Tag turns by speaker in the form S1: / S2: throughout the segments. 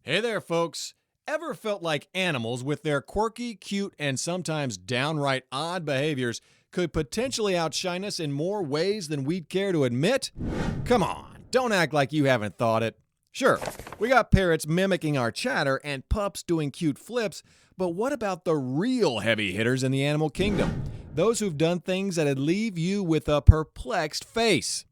S1: Hey there, folks. Ever felt like animals with their quirky, cute, and sometimes downright odd behaviors could potentially outshine us in more ways than we'd care to admit? Come on, don't act like you haven't thought it. Sure, we got parrots mimicking our chatter and pups doing cute flips, but what about the real heavy hitters in the animal kingdom? Those who've done things that'd leave you with a perplexed face.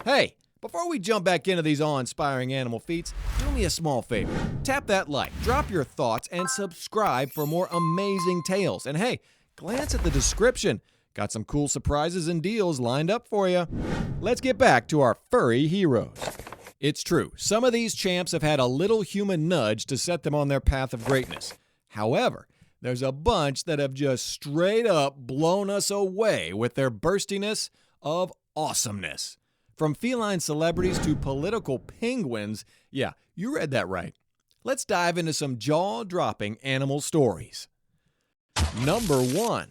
S1: Hey, before we jump back into these awe-inspiring animal feats, do me a small favor. Tap that like, drop your thoughts, and subscribe for more amazing tales. And hey, glance at the description. Got some cool surprises and deals lined up for you. Let's get back to our furry heroes. It's true, some of these champs have had a little human nudge to set them on their path of greatness. However, there's a bunch that have just straight up blown us away with their burstiness of awesomeness. From feline celebrities to political penguins, yeah, you read that right. Let's dive into some jaw-dropping animal stories. Number 1.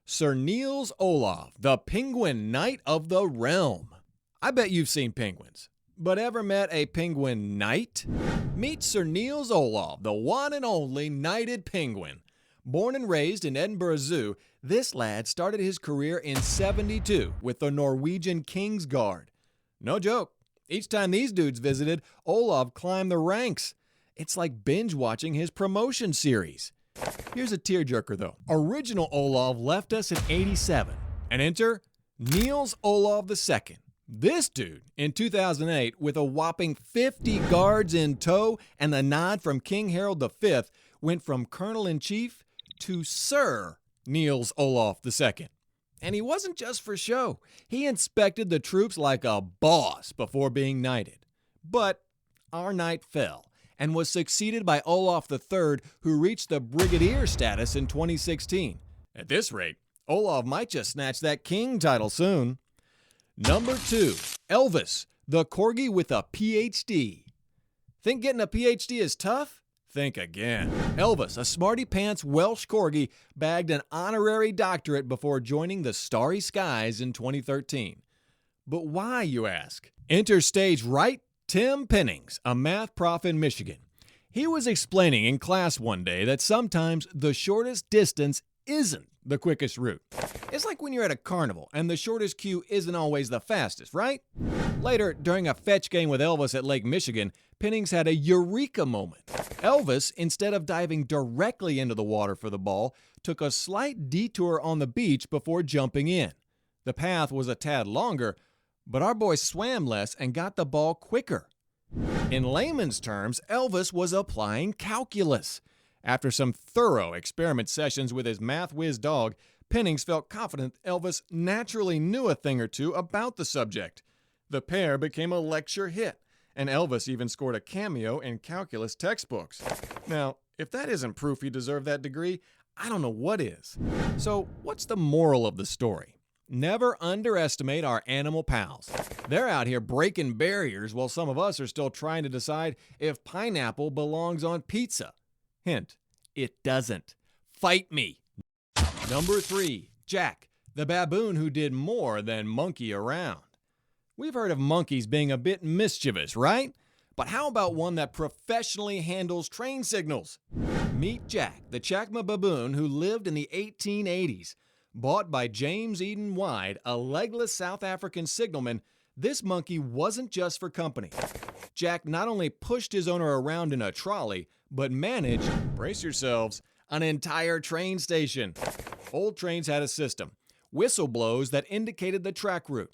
S1: Sir Neils Olav, the Penguin Knight of the Realm. I bet you've seen penguins, but ever met a penguin knight? Meet Sir Nils Olav, the one and only knighted penguin. Born and raised in Edinburgh Zoo, this lad started his career in '72 with the Norwegian King's Guard. No joke. Each time these dudes visited, Olav climbed the ranks. It's like binge watching his promotion series. Here's a tearjerker though. Original Olav left us in '87. And enter Neils Olav II. This dude, in 2008, with a whopping 50 guards in tow and the nod from King Harold V, went from Colonel-in-Chief to Sir Neils Olaf II. And he wasn't just for show. He inspected the troops like a boss before being knighted. But our knight fell and was succeeded by Olaf III, who reached the brigadier status in 2016. At this rate, Olaf might just snatch that king title soon. Number 2, Elvis, the Corgi with a PhD. Think getting a PhD is tough? Think again. Elvis, a smarty-pants Welsh Corgi, bagged an honorary doctorate before joining the Starry Skies in 2013. But why, you ask? Enter stage right, Tim Pennings, a math prof in Michigan. He was explaining in class one day that sometimes the shortest distance isn't the quickest route. It's like when you're at a carnival and the shortest queue isn't always the fastest, right? Later, during a fetch game with Elvis at Lake Michigan, Pennings had a eureka moment. Elvis, instead of diving directly into the water for the ball, took a slight detour on the beach before jumping in. The path was a tad longer, but our boy swam less and got the ball quicker. In layman's terms, Elvis was applying calculus. After some thorough experiment sessions with his math whiz dog, Pennings felt confident Elvis naturally knew a thing or two about the subject. The pair became a lecture hit, and Elvis even scored a cameo in calculus textbooks. Now, if that isn't proof he deserved that degree, I don't know what is. So, what's the moral of the story? Never underestimate our animal pals. They're out here breaking barriers while some of us are still trying to decide if pineapple belongs on pizza. Hint, it doesn't. Fight me. Number 3, Jack, the baboon who did more than monkey around. We've heard of monkeys being a bit mischievous, right? But how about one that professionally handles train signals? Meet Jack, the Chacma baboon who lived in the 1880s. Bought by James Eden Wyde, a legless South African signalman, this monkey wasn't just for company. Jack not only pushed his owner around in a trolley, but managed, brace yourselves, an entire train station. Old trains had a system, whistle blows that indicated the track route.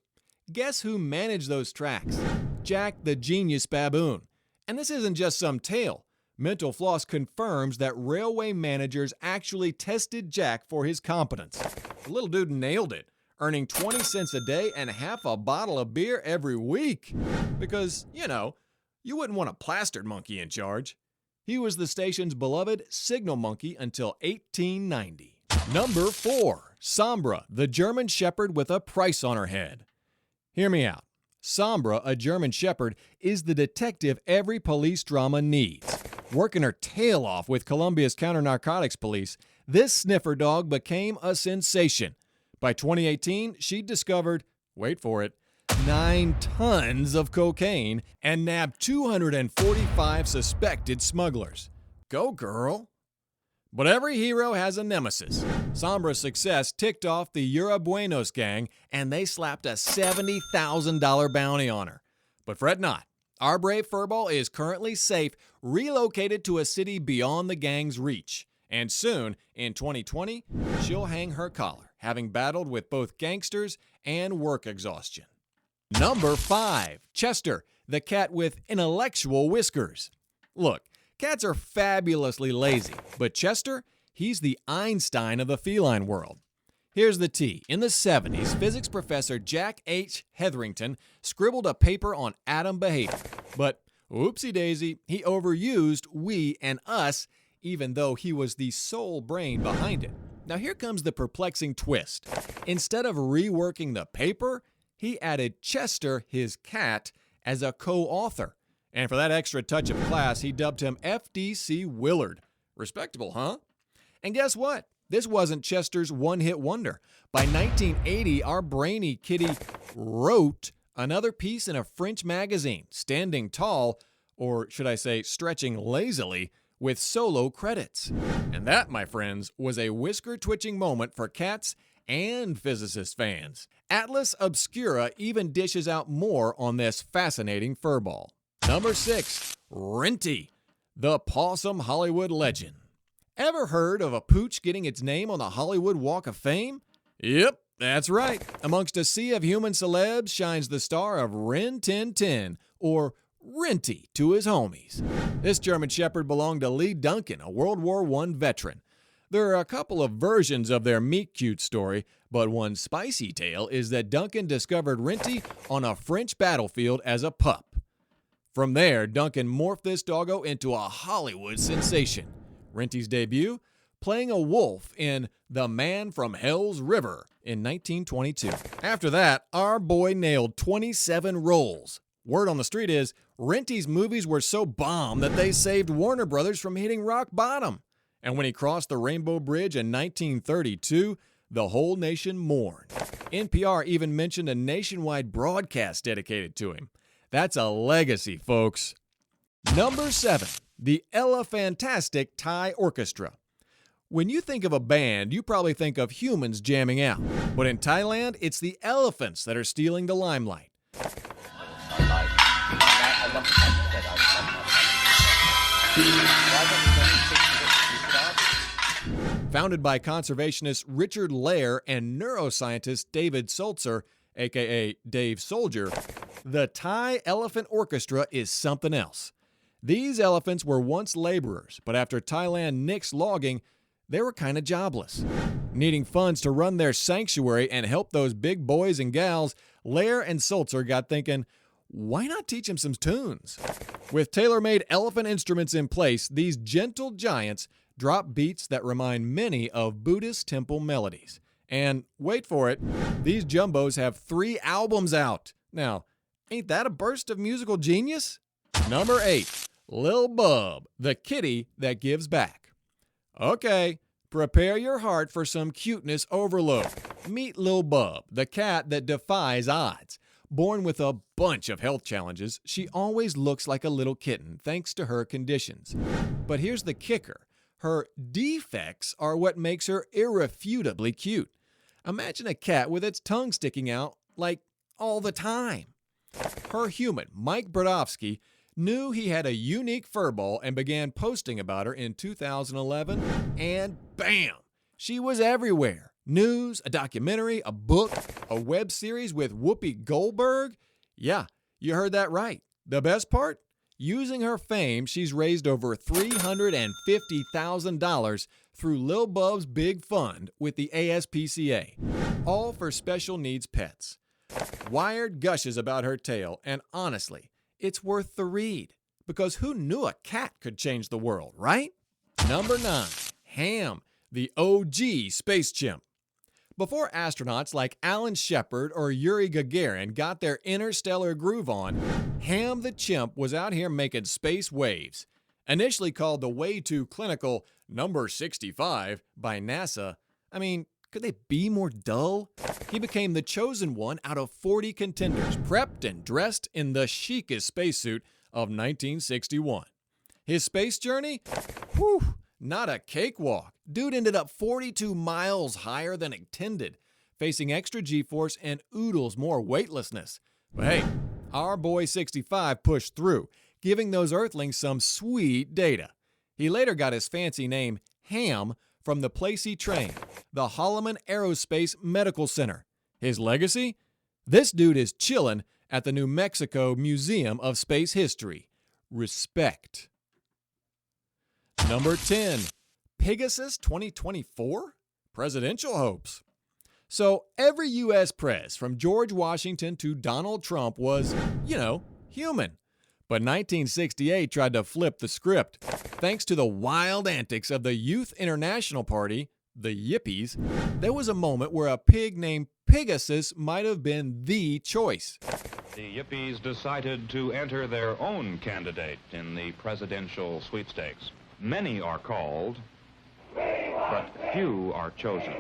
S1: Guess who managed those tracks? Jack the genius baboon. And this isn't just some tale. Mental Floss confirms that railway managers actually tested Jack for his competence. The little dude nailed it, earning 20 cents a day and half a bottle of beer every week. Because, you wouldn't want a plastered monkey in charge. He was the station's beloved signal monkey until 1890. Number 4, Sombra, the German Shepherd with a price on her head. Hear me out. Sombra, a German Shepherd, is the detective every police drama needs. Working her tail off with Colombia's counter-narcotics police, this sniffer dog became a sensation. By 2018, she discovered, wait for it, 9 tons of cocaine and nabbed 245 suspected smugglers. Go, girl. But every hero has a nemesis. Sombra's success ticked off the Yura Buenos gang, and they slapped a $70,000 bounty on her. But fret not. Our brave furball is currently safe, relocated to a city beyond the gang's reach. And soon, in 2020, she'll hang her collar, having battled with both gangsters and work exhaustion. Number 5. Chester, the cat with intellectual whiskers. Look, cats are fabulously lazy, but Chester, he's the Einstein of the feline world. Here's the tea. In the 70s, physics professor Jack H. Hetherington scribbled a paper on atom behavior. But, oopsie-daisy, he overused we and us, even though he was the sole brain behind it. Now here comes the perplexing twist. Instead of reworking the paper, he added Chester, his cat, as a co-author. And for that extra touch of class, he dubbed him FDC Willard. Respectable, huh? And guess what? This wasn't Chester's one-hit wonder. By 1980, our brainy kitty wrote another piece in a French magazine, standing tall, or should I say stretching lazily, with solo credits. And that, my friends, was a whisker-twitching moment for cats and physicist fans. Atlas Obscura even dishes out more on this fascinating furball. Number 6. Renty, the Pawsome Hollywood legend. Ever heard of a pooch getting its name on the Hollywood Walk of Fame? Yep, that's right. Amongst a sea of human celebs shines the star of Rin Tin Tin, or Renty to his homies. This German Shepherd belonged to Lee Duncan, a World War I veteran. There are a couple of versions of their meet-cute story, but one spicy tale is that Duncan discovered Renty on a French battlefield as a pup. From there, Duncan morphed this doggo into a Hollywood sensation. Renty's debut? Playing a wolf in The Man from Hell's River in 1922. After that, our boy nailed 27 roles. Word on the street is, Renty's movies were so bomb that they saved Warner Brothers from hitting rock bottom. And when he crossed the Rainbow Bridge in 1932, the whole nation mourned. NPR even mentioned a nationwide broadcast dedicated to him. That's a legacy, folks. Number 7. The Elephantastic Thai Orchestra. When you think of a band, you probably think of humans jamming out. But in Thailand, it's the elephants that are stealing the limelight. Founded by conservationist Richard Lair and neuroscientist David Sulzer, aka Dave Soldier, the Thai Elephant Orchestra is something else. These elephants were once laborers, but after Thailand nixed logging, they were kind of jobless. Needing funds to run their sanctuary and help those big boys and gals, Lair and Sulzer got thinking, why not teach them some tunes? With tailor-made elephant instruments in place, these gentle giants drop beats that remind many of Buddhist temple melodies. And wait for it, these jumbos have 3 albums out. Now, ain't that a burst of musical genius? Number 8. Lil Bub, the kitty that gives back. Okay, prepare your heart for some cuteness overload. Meet Lil Bub, the cat that defies odds. Born with a bunch of health challenges, she always looks like a little kitten thanks to her conditions. But here's the kicker. Her defects are what makes her irrefutably cute. Imagine a cat with its tongue sticking out, like, all the time. Her human, Mike Brodowski, knew he had a unique furball and began posting about her in 2011, and bam! She was everywhere. News, a documentary, a book, a web series with Whoopi Goldberg. Yeah, you heard that right. The best part? Using her fame, she's raised over $350,000 through Lil Bub's big fund with the ASPCA, all for special needs pets. Wired gushes about her tale, and honestly, it's worth the read, because who knew a cat could change the world, right? Number 9. Ham, the OG space chimp. Before astronauts like Alan Shepard or Yuri Gagarin got their interstellar groove on, Ham the chimp was out here making space waves. Initially called the way too clinical number 65 by NASA. I mean, Could they be more dull? He became the chosen one out of 40 contenders, prepped and dressed in the chicest spacesuit of 1961. His space journey? Whew, not a cakewalk. Dude ended up 42 miles higher than intended, facing extra G-force and oodles more weightlessness. But hey, our boy 65 pushed through, giving those Earthlings some sweet data. He later got his fancy name, Ham, from the place he trained, the Holloman Aerospace Medical Center. His legacy? This dude is chillin' at the New Mexico Museum of Space History. Respect. Number 10. Pigasus 2024? Presidential hopes. So every U.S. press, from George Washington to Donald Trump, was, human. But 1968 tried to flip the script. Thanks to the wild antics of the Youth International Party, the Yippies, there was a moment where a pig named Pigasus might have been the choice.
S2: The Yippies decided to enter their own candidate in the presidential sweepstakes. Many are called, but few are chosen.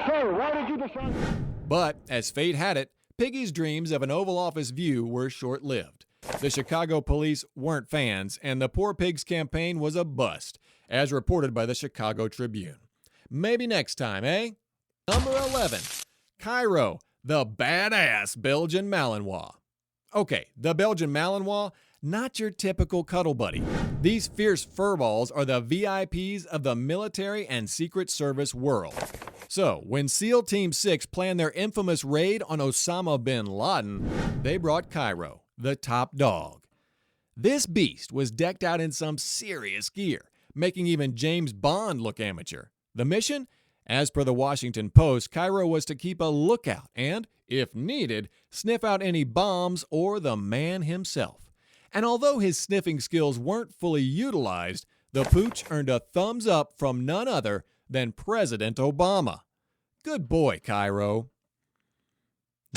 S3: Sir, why did you decide?
S1: But, as fate had it, Piggy's dreams of an Oval Office view were short-lived. The Chicago police weren't fans, and the Poor Pigs campaign was a bust, as reported by the Chicago Tribune. Maybe next time, eh? Number 11. Cairo, the badass Belgian Malinois. Okay, the Belgian Malinois, not your typical cuddle buddy. These fierce furballs are the VIPs of the military and Secret Service world. So, when SEAL Team 6 planned their infamous raid on Osama bin Laden, they brought Cairo, the top dog. This beast was decked out in some serious gear, making even James Bond look amateur. The mission? As per the Washington Post, Cairo was to keep a lookout and, if needed, sniff out any bombs or the man himself. And although his sniffing skills weren't fully utilized, the pooch earned a thumbs up from none other than President Obama. Good boy, Cairo.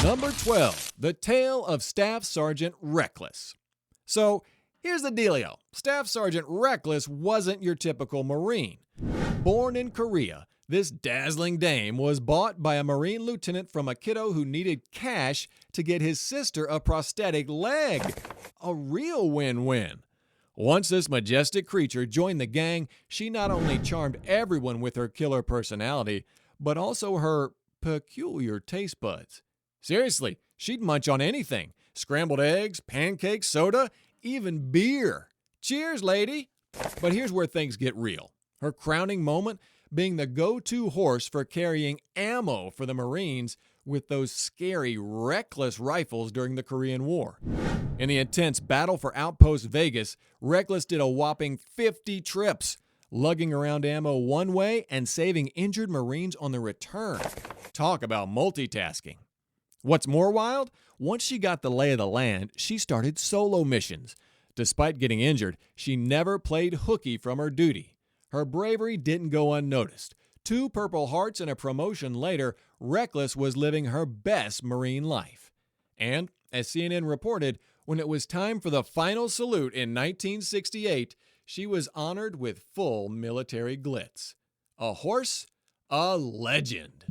S1: Number 12. The Tale of Staff Sergeant Reckless. So, here's the dealio. Staff Sergeant Reckless wasn't your typical Marine. Born in Korea, this dazzling dame was bought by a Marine lieutenant from a kiddo who needed cash to get his sister a prosthetic leg. A real win-win. Once this majestic creature joined the gang, she not only charmed everyone with her killer personality, but also her peculiar taste buds. Seriously, she'd munch on anything. Scrambled eggs, pancakes, soda, even beer. Cheers, lady. But here's where things get real. Her crowning moment being the go-to horse for carrying ammo for the Marines with those scary, reckless rifles during the Korean War. In the intense battle for Outpost Vegas, Reckless did a whopping 50 trips, lugging around ammo one way and saving injured Marines on the return. Talk about multitasking. What's more wild? Once she got the lay of the land, she started solo missions. Despite getting injured, she never played hooky from her duty. Her bravery didn't go unnoticed. 2 Purple Hearts and a promotion later, Reckless was living her best Marine life. And, as CNN reported, when it was time for the final salute in 1968, she was honored with full military glitz. A horse? A legend.